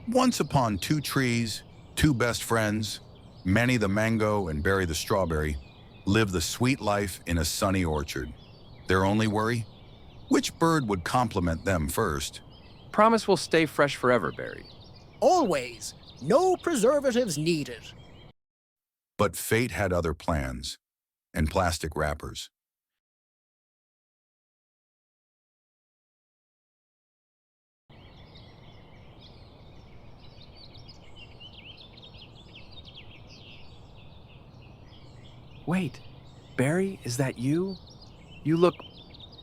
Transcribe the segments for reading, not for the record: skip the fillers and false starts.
Once upon two trees, two best friends, Manny the mango and Barry the strawberry, lived the sweet life in a sunny orchard. Their only worry? Which bird would compliment them first? Promise we'll stay fresh forever, Barry. Always. No preservatives needed. But fate had other plans, and plastic wrappers. Wait, Barry, is that you? You look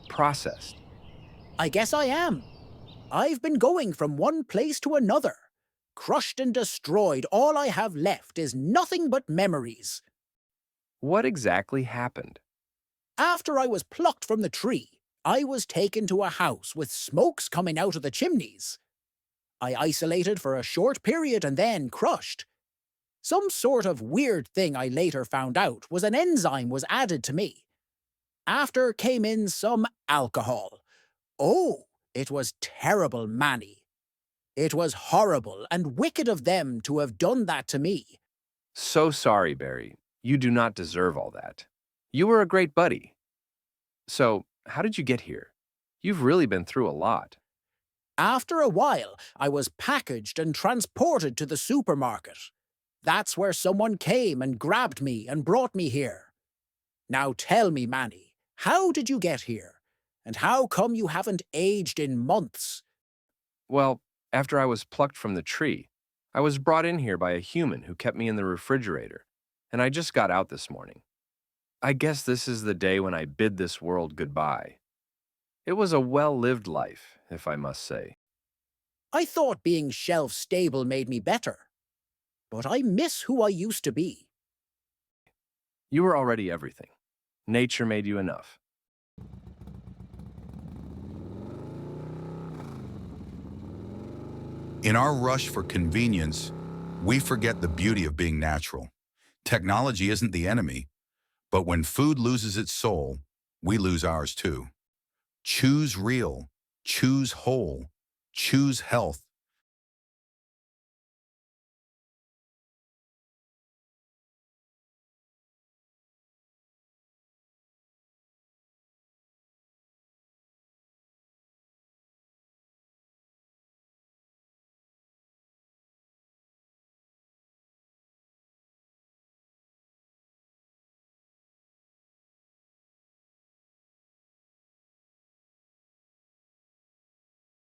processed. I guess I am. I've been going from one place to another. Crushed and destroyed, all I have left is nothing but memories. What exactly happened? After I was plucked from the tree, I was taken to a house with smokes coming out of the chimneys. I isolated for a short period and then crushed. Some sort of weird thing I later found out was an enzyme was added to me. After came in some alcohol. Oh, it was terrible, Manny. It was horrible and wicked of them to have done that to me. So sorry, Barry. You do not deserve all that. You were a great buddy. So, how did you get here? You've really been through a lot. After a while, I was packaged and transported to the supermarket. That's where someone came and grabbed me and brought me here. Now tell me, Manny, how did you get here? And how come you haven't aged in months? Well, after I was plucked from the tree, I was brought in here by a human who kept me in the refrigerator, and I just got out this morning. I guess this is the day when I bid this world goodbye. It was a well-lived life, if I must say. I thought being shelf-stable made me better. But I miss who I used to be. You were already everything. Nature made you enough. In our rush for convenience, we forget the beauty of being natural. Technology isn't the enemy, but when food loses its soul, we lose ours too. Choose real, choose whole, choose health,